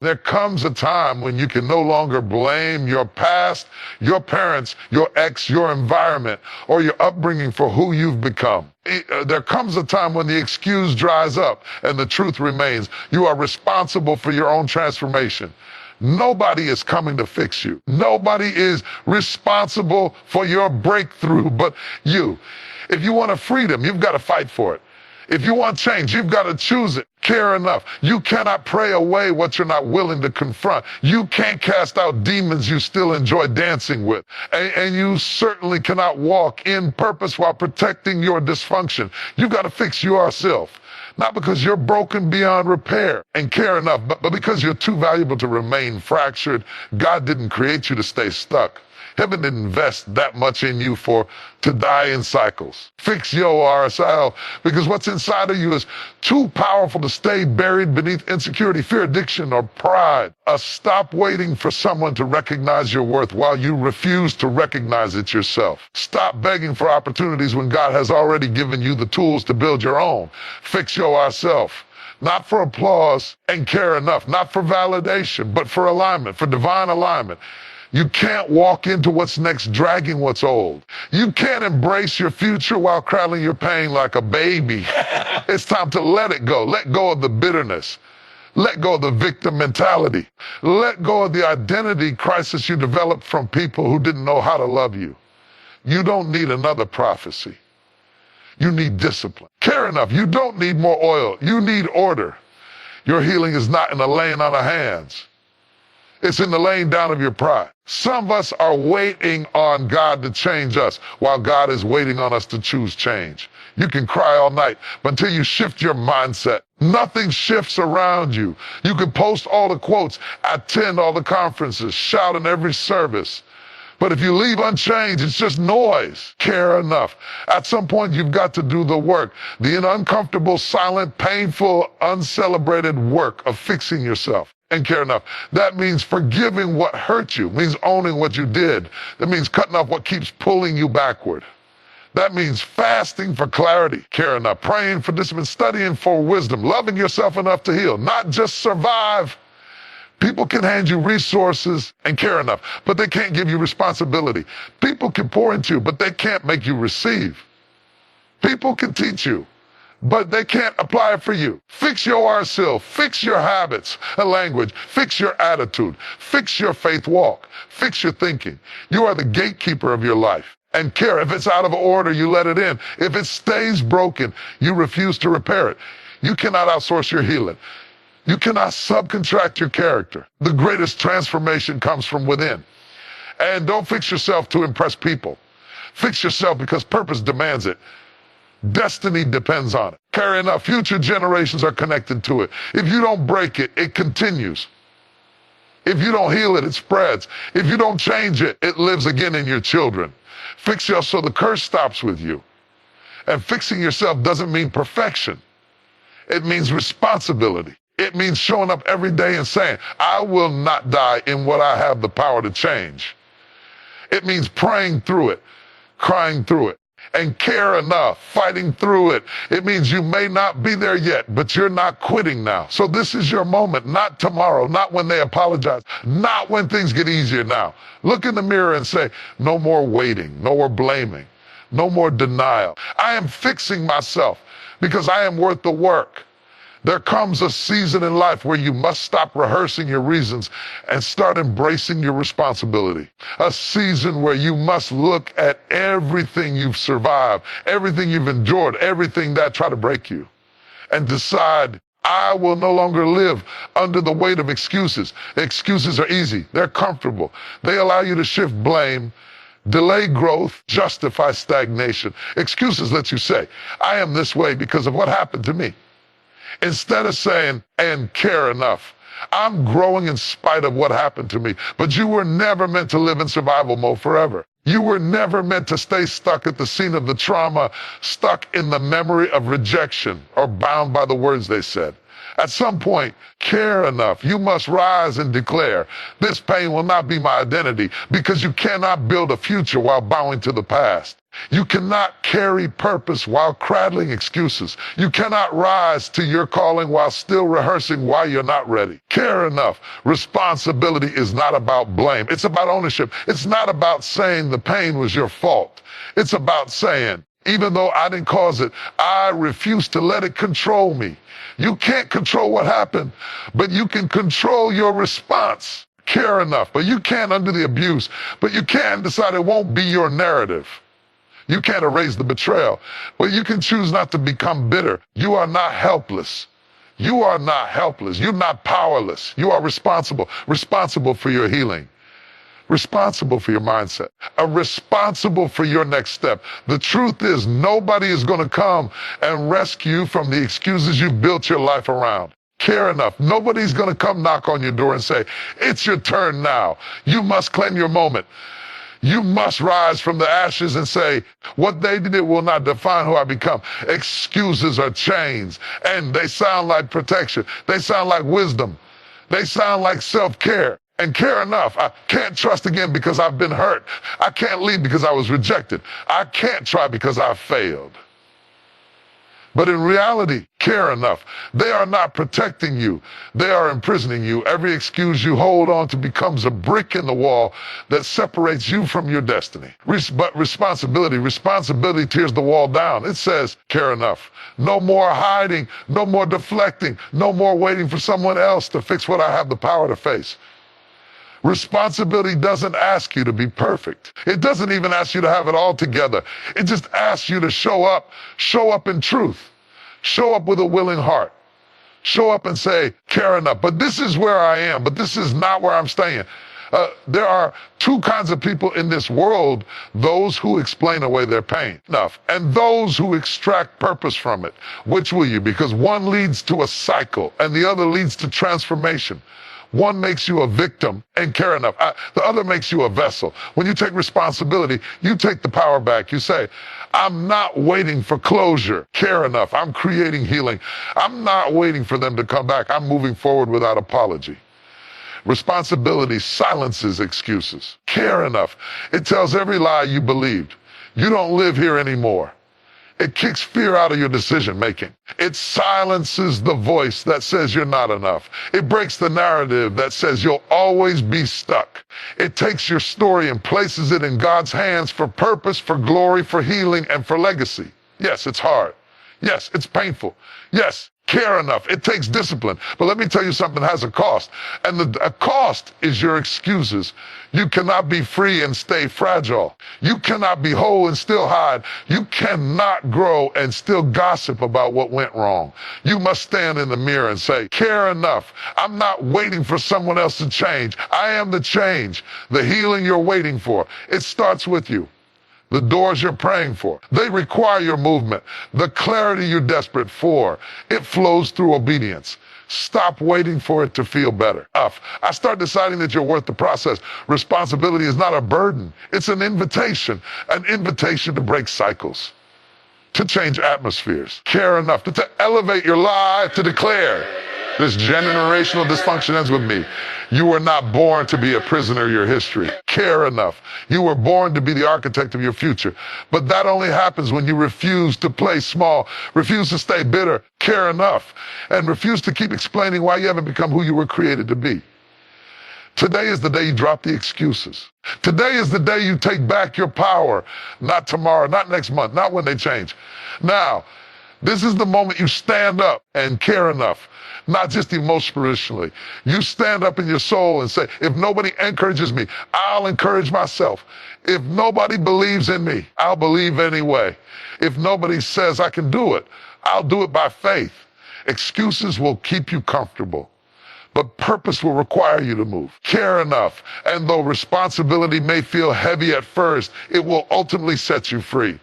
There comes a time when you can no longer blame your past, your parents, your ex, your environment, or your upbringing for who you've become. There comes a time when the excuse dries up and the truth remains. You are responsible for your own transformation. Nobody is coming to fix you. Nobody is responsible for your breakthrough but you. If you want a freedom, you've got to fight for it. If you want change, you've got to choose it. Care enough. You cannot pray away what you're not willing to confront. You can't cast out demons you still enjoy dancing with. And you certainly cannot walk in purpose while protecting your dysfunction. You've got to fix yourself. Not because you're broken beyond repair and care enough, but because you're too valuable to remain fractured. God didn't create you to stay stuck. Heaven didn't invest that much in you to die in cycles. Fix yourself, because what's inside of you is too powerful to stay buried beneath insecurity, fear, addiction, or pride. Stop waiting for someone to recognize your worth while you refuse to recognize it yourself. Stop begging for opportunities when God has already given you the tools to build your own. Fix yourself. Not for applause and care enough, not for validation, but for alignment, for divine alignment. You can't walk into what's next dragging what's old. You can't embrace your future while cradling your pain like a baby. It's time to let it go. Let go of the bitterness. Let go of the victim mentality. Let go of the identity crisis you developed from people who didn't know how to love you. You don't need another prophecy. You need discipline. Care enough. You don't need more oil. You need order. Your healing is not in the laying on of hands. It's in the laying down of your pride. Some of us are waiting on God to change us while God is waiting on us to choose change. You can cry all night, but until you shift your mindset, nothing shifts around you. You can post all the quotes, attend all the conferences, shout in every service. But if you leave unchanged, it's just noise. Care enough. At some point, you've got to do the work. The uncomfortable, silent, painful, uncelebrated work of fixing yourself. And care enough. That means forgiving what hurt you, means owning what you did. That means cutting off what keeps pulling you backward. That means fasting for clarity, care enough, praying for discipline, studying for wisdom, loving yourself enough to heal, not just survive. People can hand you resources and care enough, but they can't give you responsibility. People can pour into you, but they can't make you receive. People can teach you, but they can't apply it for you. Fix yourself, fix your habits and language, fix your attitude, fix your faith walk, fix your thinking. You are the gatekeeper of your life. And care, if it's out of order, you let it in. If it stays broken, you refuse to repair it. You cannot outsource your healing. You cannot subcontract your character. The greatest transformation comes from within. And don't fix yourself to impress people. Fix yourself because purpose demands it. Destiny depends on it. Care enough. Future generations are connected to it. If you don't break it, it continues. If you don't heal it, it spreads. If you don't change it, it lives again in your children. Fix yourself so the curse stops with you. And fixing yourself doesn't mean perfection. It means responsibility. It means showing up every day and saying, I will not die in what I have the power to change. It means praying through it, crying through it, and care enough, fighting through it. It means you may not be there yet, but you're not quitting now. So this is your moment, not tomorrow, not when they apologize, not when things get easier now. Look in the mirror and say, no more waiting, no more blaming, no more denial. I am fixing myself because I am worth the work. There comes a season in life where you must stop rehearsing your reasons and start embracing your responsibility. A season where you must look at everything you've survived, everything you've endured, everything that tried to break you, and decide, I will no longer live under the weight of excuses. Excuses are easy. They're comfortable. They allow you to shift blame, delay growth, justify stagnation. Excuses let you say, I am this way because of what happened to me. Instead of saying, and care enough, I'm growing in spite of what happened to me. But you were never meant to live in survival mode forever. You were never meant to stay stuck at the scene of the trauma, stuck in the memory of rejection, or bound by the words they said. At some point, care enough. You must rise and declare, this pain will not be my identity, because you cannot build a future while bowing to the past. You cannot carry purpose while cradling excuses. You cannot rise to your calling while still rehearsing why you're not ready. Care enough. Responsibility is not about blame. It's about ownership. It's not about saying the pain was your fault. It's about saying, even though I didn't cause it, I refuse to let it control me. You can't control what happened, but you can control your response. Care enough, but you can't undo the abuse, but you can decide it won't be your narrative. You can't erase the betrayal, but you can choose not to become bitter. You are not helpless. You are not helpless. You're not powerless. You are responsible for your healing, responsible for your mindset, responsible for your next step. The truth is, nobody is going to come and rescue you from the excuses you built your life around. Care enough. Nobody's going to come knock on your door and say, it's your turn now. You must claim your moment. You must rise from the ashes and say, what they did will not define who I become. Excuses are chains, and they sound like protection. They sound like wisdom. They sound like self-care. And care enough. I can't trust again because I've been hurt. I can't lead because I was rejected. I can't try because I failed. But in reality, care enough. They are not protecting you. They are imprisoning you. Every excuse you hold on to becomes a brick in the wall that separates you from your destiny. But responsibility tears the wall down. It says, care enough. No more hiding, no more deflecting, no more waiting for someone else to fix what I have the power to face. Responsibility doesn't ask you to be perfect. It doesn't even ask you to have it all together. It just asks you to show up in truth, show up with a willing heart, show up and say, care enough. But this is where I am, but this is not where I'm staying. There are two kinds of people in this world, those who explain away their pain enough, and those who extract purpose from it. Which will you? Because one leads to a cycle and the other leads to transformation. One makes you a victim and care enough. The other makes you a vessel. When you take responsibility, you take the power back. You say, I'm not waiting for closure. Care enough. I'm creating healing. I'm not waiting for them to come back. I'm moving forward without apology. Responsibility silences excuses. Care enough. It tells every lie you believed. You don't live here anymore. It kicks fear out of your decision making. It silences the voice that says you're not enough. It breaks the narrative that says you'll always be stuck. It takes your story and places it in God's hands for purpose, for glory, for healing, and for legacy. Yes, it's hard. Yes, it's painful. Yes, care enough. It takes discipline. But let me tell you something has a cost. And the cost is your excuses. You cannot be free and stay fragile. You cannot be whole and still hide. You cannot grow and still gossip about what went wrong. You must stand in the mirror and say, care enough. I'm not waiting for someone else to change. I am the change, the healing you're waiting for. It starts with you. The doors you're praying for, they require your movement. The clarity you're desperate for, it flows through obedience. Stop waiting for it to feel better. I start deciding that you're worth the process. Responsibility is not a burden. It's an invitation to break cycles, to change atmospheres. Care enough to elevate your life, to declare, this generational dysfunction ends with me. You were not born to be a prisoner of your history. Care enough. You were born to be the architect of your future. But that only happens when you refuse to play small, refuse to stay bitter, care enough, and refuse to keep explaining why you haven't become who you were created to be. Today is the day you drop the excuses. Today is the day you take back your power. Not tomorrow, not next month, not when they change. Now, this is the moment you stand up and care enough. Not just emotionally. You stand up in your soul and say, if nobody encourages me, I'll encourage myself. If nobody believes in me, I'll believe anyway. If nobody says I can do it, I'll do it by faith. Excuses will keep you comfortable, but purpose will require you to move. Care enough, and though responsibility may feel heavy at first, it will ultimately set you free.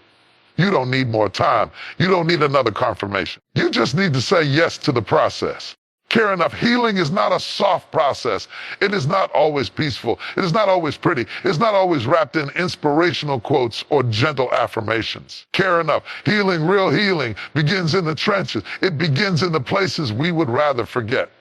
You don't need more time. You don't need another confirmation. You just need to say yes to the process. Care enough. Healing is not a soft process. It is not always peaceful. It is not always pretty. It's not always wrapped in inspirational quotes or gentle affirmations. Care enough. Healing, real healing, begins in the trenches. It begins in the places we would rather forget.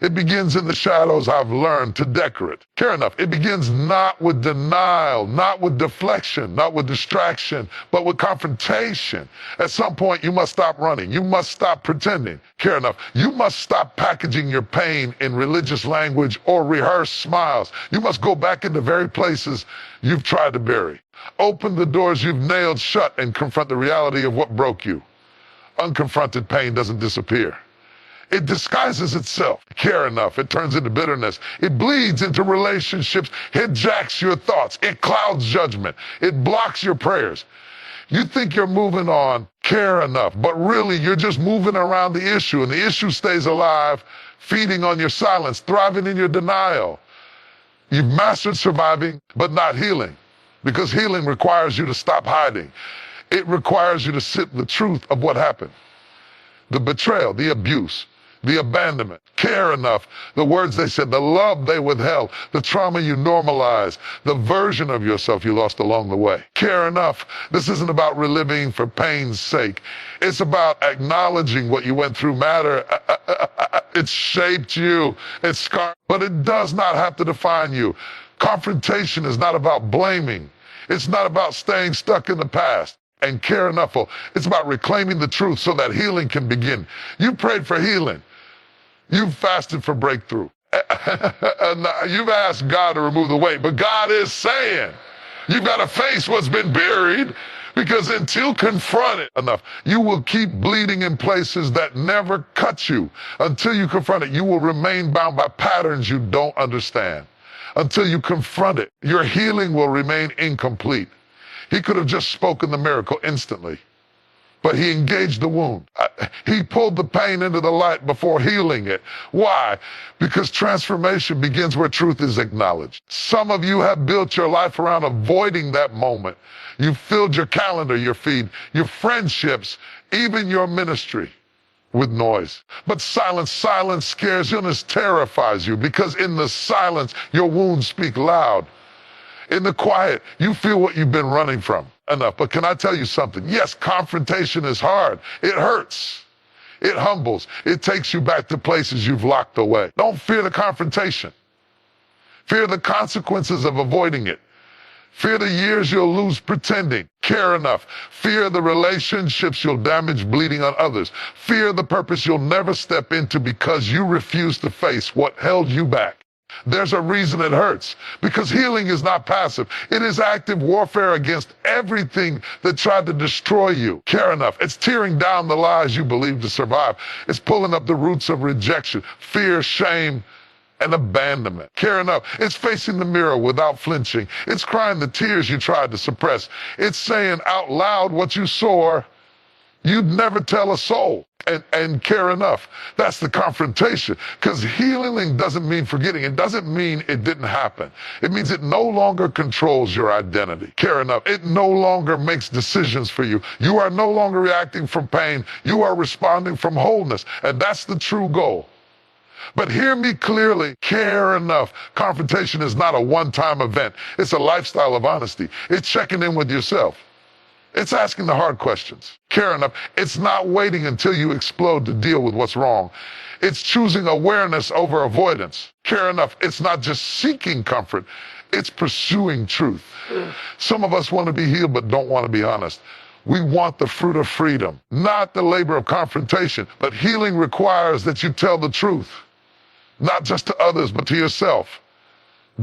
It begins in the shadows I've learned to decorate. Care enough. It begins not with denial, not with deflection, not with distraction, but with confrontation. At some point, you must stop running. You must stop pretending. Care enough. You must stop packaging your pain in religious language or rehearsed smiles. You must go back into very places you've tried to bury. Open the doors you've nailed shut and confront the reality of what broke you. Unconfronted pain doesn't disappear. It disguises itself. Care enough. It turns into bitterness. It bleeds into relationships. It hijacks your thoughts. It clouds judgment. It blocks your prayers. You think you're moving on, care enough, but really you're just moving around the issue, and the issue stays alive, feeding on your silence, thriving in your denial. You've mastered surviving, but not healing, because healing requires you to stop hiding. It requires you to sit in the truth of what happened. The betrayal, the abuse, the abandonment. Care enough. The words they said, the love they withheld, the trauma you normalized, the version of yourself you lost along the way. Care enough. This isn't about reliving for pain's sake. It's about acknowledging what you went through matter. It shaped you. It scarred, but it does not have to define you. Confrontation is not about blaming. It's not about staying stuck in the past. And care enough. It's about reclaiming the truth so that healing can begin. You prayed for healing. You've fasted for breakthrough. And you've asked God to remove the weight, but God is saying, you've got to face what's been buried, because until confronted enough, you will keep bleeding in places that never cut you. Until you confront it, you will remain bound by patterns you don't understand. Until you confront it, your healing will remain incomplete. He could have just spoken the miracle instantly, but he engaged the wound. He pulled the pain into the light before healing it. Why? Because transformation begins where truth is acknowledged. Some of you have built your life around avoiding that moment. You've filled your calendar, your feed, your friendships, even your ministry with noise. But silence scares you and it terrifies you, because in the silence, your wounds speak loud. In the quiet, you feel what you've been running from. Enough. But can I tell you something? Yes, confrontation is hard. It hurts. It humbles. It takes you back to places you've locked away. Don't fear the confrontation. Fear the consequences of avoiding it. Fear the years you'll lose pretending. Care enough. Fear the relationships you'll damage bleeding on others. Fear the purpose you'll never step into because you refuse to face what held you back. There's a reason it hurts, because healing is not passive. It is active warfare against everything that tried to destroy you. Care enough. It's tearing down the lies you believe to survive. It's pulling up the roots of rejection, fear, shame, and abandonment. Care enough. It's facing the mirror without flinching. It's crying the tears you tried to suppress. It's saying out loud what you saw you'd never tell a soul. And care enough. That's the confrontation. Because healing doesn't mean forgetting. It doesn't mean it didn't happen. It means it no longer controls your identity. Care enough. It no longer makes decisions for you. You are no longer reacting from pain. You are responding from wholeness. And that's the true goal. But hear me clearly. Care enough. Confrontation is not a one-time event. It's a lifestyle of honesty. It's checking in with yourself. It's asking the hard questions. Care enough. It's not waiting until you explode to deal with what's wrong. It's choosing awareness over avoidance. Care enough. It's not just seeking comfort. It's pursuing truth. Some of us want to be healed but don't want to be honest. We want the fruit of freedom, not the labor of confrontation. But healing requires that you tell the truth, not just to others, but to yourself.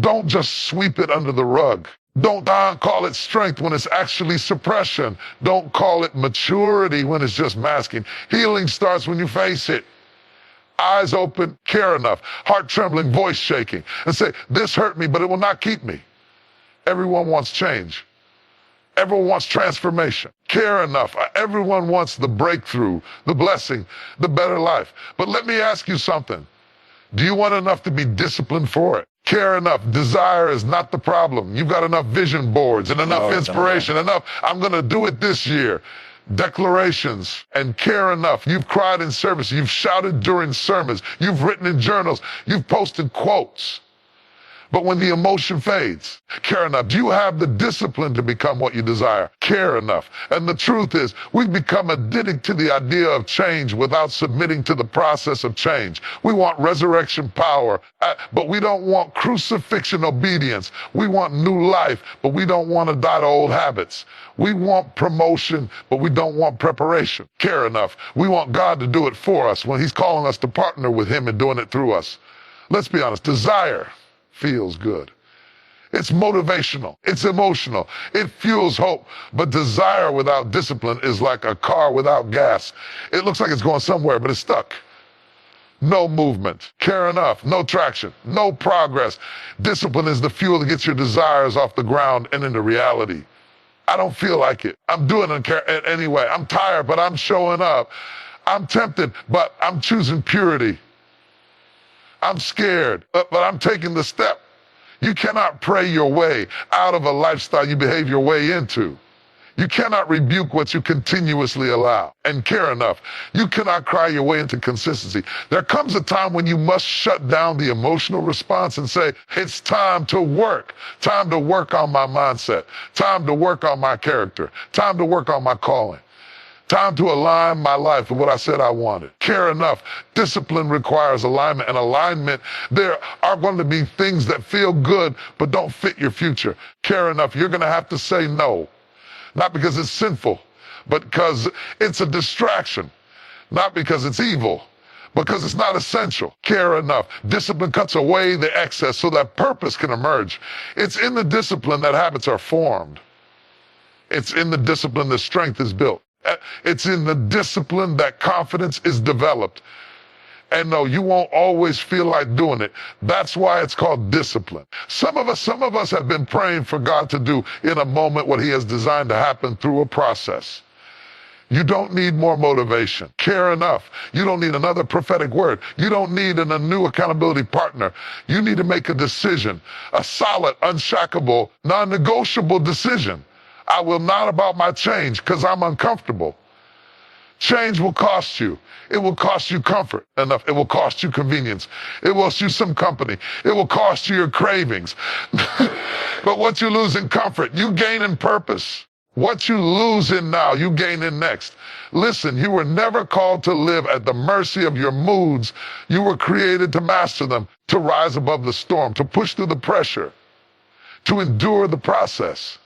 Don't just sweep it under the rug. Don't call it strength when it's actually suppression. Don't call it maturity when it's just masking. Healing starts when you face it. Eyes open, care enough, heart trembling, voice shaking, and say, this hurt me, but it will not keep me. Everyone wants change. Everyone wants transformation. Care enough. Everyone wants the breakthrough, the blessing, the better life. But let me ask you something. Do you want enough to be disciplined for it? Care enough. Desire is not the problem. You've got enough vision boards and enough inspiration, enough, I'm going to do it this year. declarations, and care enough. You've cried in service. You've shouted during sermons. You've written in journals. You've posted quotes. But when the emotion fades, care enough. Do you have the discipline to become what you desire? Care enough. And the truth is, we've become addicted to the idea of change without submitting to the process of change. We want resurrection power, but we don't want crucifixion obedience. We want new life, but we don't want to die to old habits. We want promotion, but we don't want preparation. Care enough. We want God to do it for us when He's calling us to partner with Him and doing it through us. Let's be honest, desire feels good. It's motivational. It's emotional. It fuels hope. But desire without discipline is like a car without gas. It looks like it's going somewhere, but it's stuck. No movement. Care enough. No traction. No progress. Discipline is the fuel that gets your desires off the ground and into reality. I don't feel like it. I'm doing it anyway. I'm tired, but I'm showing up. I'm tempted, but I'm choosing purity. I'm scared, but I'm taking the step. You cannot pray your way out of a lifestyle you behave your way into. You cannot rebuke what you continuously allow. And care enough. You cannot cry your way into consistency. There comes a time when you must shut down the emotional response and say, it's time to work. Time to work on my mindset. Time to work on my character. Time to work on my calling. Time to align my life with what I said I wanted. Care enough. Discipline requires alignment, and alignment, there are going to be things that feel good but don't fit your future. Care enough. You're going to have to say no. Not because it's sinful, but because it's a distraction. Not because it's evil, because it's not essential. Care enough. Discipline cuts away the excess so that purpose can emerge. It's in the discipline that habits are formed. It's in the discipline that strength is built. It's in the discipline that confidence is developed. And no, you won't always feel like doing it. That's why it's called discipline. Some of us have been praying for God to do in a moment what He has designed to happen through a process. You don't need more motivation. Care enough. You don't need another prophetic word. You don't need a new accountability partner. You need to make a decision, a solid, unshackable, non-negotiable decision. I will not about my change because I'm uncomfortable. Change will cost you. It will cost you comfort enough. It will cost you convenience. It will cost you some company. It will cost you your cravings. But what you lose in comfort, you gain in purpose. What you lose in now, you gain in next. Listen, you were never called to live at the mercy of your moods. You were created to master them, to rise above the storm, to push through the pressure, to endure the process.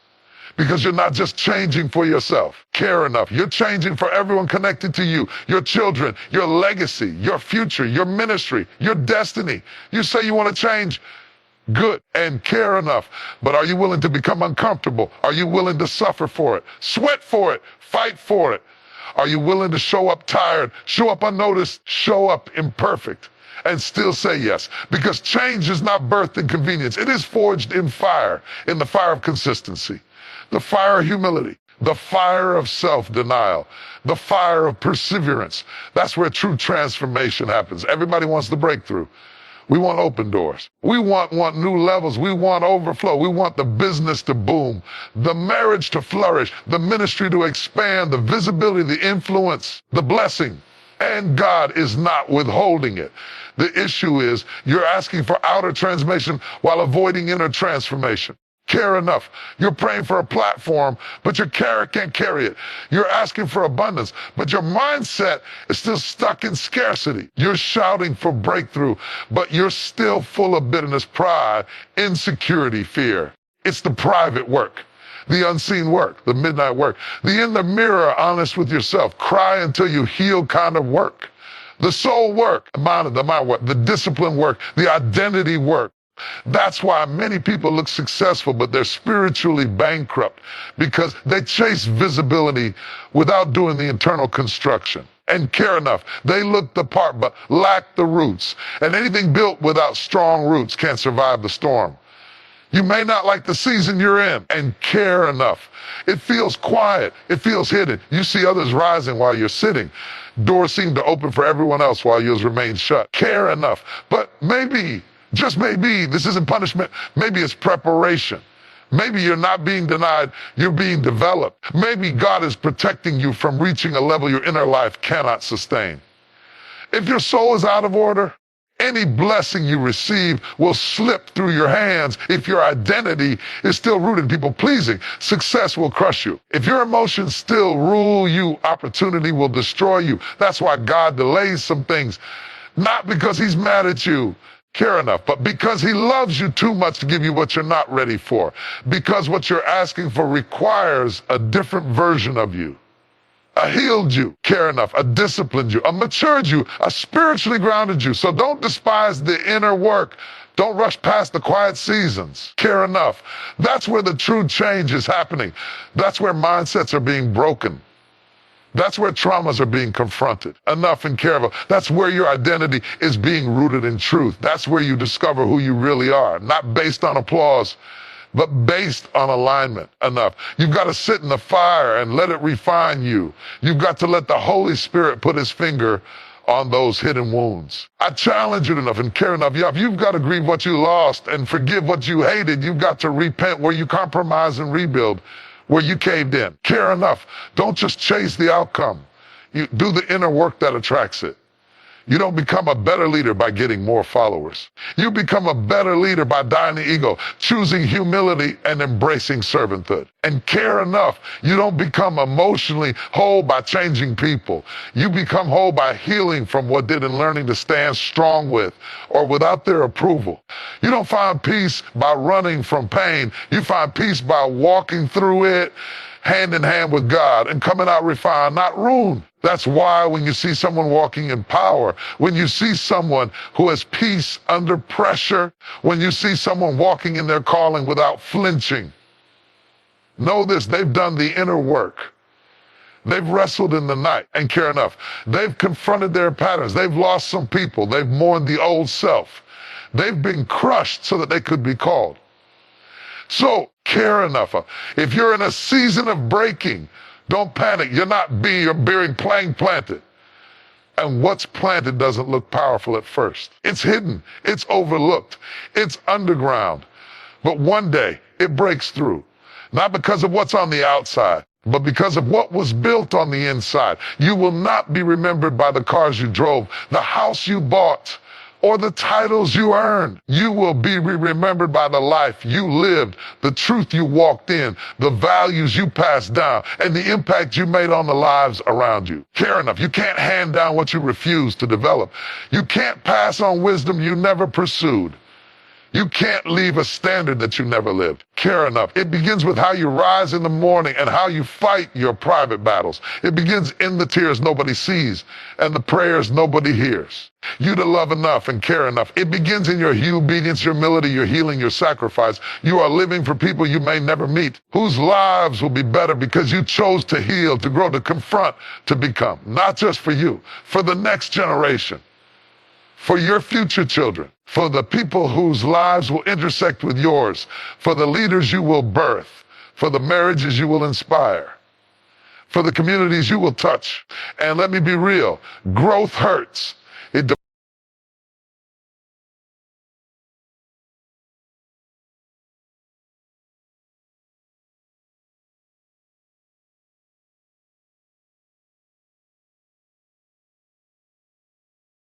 Because you're not just changing for yourself. Care enough. You're changing for everyone connected to you, your children, your legacy, your future, your ministry, your destiny. You say you want to change. Good. And care enough. But are you willing to become uncomfortable? Are you willing to suffer for it? Sweat for it. Fight for it. Are you willing to show up tired, show up unnoticed, show up imperfect, and still say yes? Because change is not birthed in convenience. It is forged in fire, in the fire of consistency. The fire of humility, the fire of self-denial, the fire of perseverance. That's where true transformation happens. Everybody wants the breakthrough. We want open doors. We want new levels. We want overflow. We want the business to boom, the marriage to flourish, the ministry to expand, the visibility, the influence, the blessing. And God is not withholding it. The issue is you're asking for outer transformation while avoiding inner transformation. Care enough. You're praying for a platform, but your carrot can't carry it. You're asking for abundance, but your mindset is still stuck in scarcity. You're shouting for breakthrough, but you're still full of bitterness, pride, insecurity, fear. It's the private work, the unseen work, the midnight work, the in the mirror, honest with yourself, cry until you heal kind of work, the soul work, the mind work, the discipline work, the identity work. That's why many people look successful, but they're spiritually bankrupt because they chase visibility without doing the internal construction. And care enough. They look the part, but lack the roots. And anything built without strong roots can't survive the storm. You may not like the season you're in, and care enough. It feels quiet. It feels hidden. You see others rising while you're sitting. Doors seem to open for everyone else while yours remain shut. Care enough. But maybe, just maybe, this isn't punishment. Maybe it's preparation. Maybe you're not being denied, you're being developed. Maybe God is protecting you from reaching a level your inner life cannot sustain. If your soul is out of order, any blessing you receive will slip through your hands. If your identity is still rooted in people pleasing, success will crush you. If your emotions still rule you, opportunity will destroy you. That's why God delays some things, not because he's mad at you, care enough, but because he loves you too much to give you what you're not ready for. Because what you're asking for requires a different version of you. A healed you, care enough, a disciplined you, a matured you, a spiritually grounded you. So don't despise the inner work. Don't rush past the quiet seasons. Care enough. That's where the true change is happening. That's where mindsets are being broken. That's where traumas are being confronted. Enough and care of. That's where your identity is being rooted in truth. That's where you discover who you really are, not based on applause, but based on alignment. Enough. You've got to sit in the fire and let it refine you. You've got to let the Holy Spirit put his finger on those hidden wounds. I challenge you enough and care enough. You've got to grieve what you lost and forgive what you hated. You've got to repent where you compromise and rebuild, where you caved in. Care enough. Don't just chase the outcome. You do the inner work that attracts it. You don't become a better leader by getting more followers. You become a better leader by dying the ego, choosing humility and embracing servanthood. And care enough. You don't become emotionally whole by changing people. You become whole by healing from what did and learning to stand strong with or without their approval. You don't find peace by running from pain. You find peace by walking through it hand in hand with God and coming out refined, not ruined. That's why when you see someone walking in power, when you see someone who has peace under pressure, when you see someone walking in their calling without flinching, know this, they've done the inner work. They've wrestled in the night and care enough. They've confronted their patterns. They've lost some people. They've mourned the old self. They've been crushed so that they could be called. So care enough. If you're in a season of breaking, don't panic. You're not being planted. And what's planted doesn't look powerful at first. It's hidden. It's overlooked. It's underground. But one day it breaks through. Not because of what's on the outside, but because of what was built on the inside. You will not be remembered by the cars you drove, the house you bought, or the titles you earned. You will be remembered by the life you lived, the truth you walked in, the values you passed down, and the impact you made on the lives around you. Care enough. You can't hand down what you refuse to develop. You can't pass on wisdom you never pursued. You can't leave a standard that you never lived. Care enough. It begins with how you rise in the morning and how you fight your private battles. It begins in the tears nobody sees and the prayers nobody hears. You to love enough and care enough. It begins in your obedience, your humility, your healing, your sacrifice. You are living for people you may never meet, whose lives will be better because you chose to heal, to grow, to confront, to become. Not just for you, for the next generation, for your future children, for the people whose lives will intersect with yours, for the leaders you will birth, for the marriages you will inspire, for the communities you will touch. And let me be real, growth hurts. It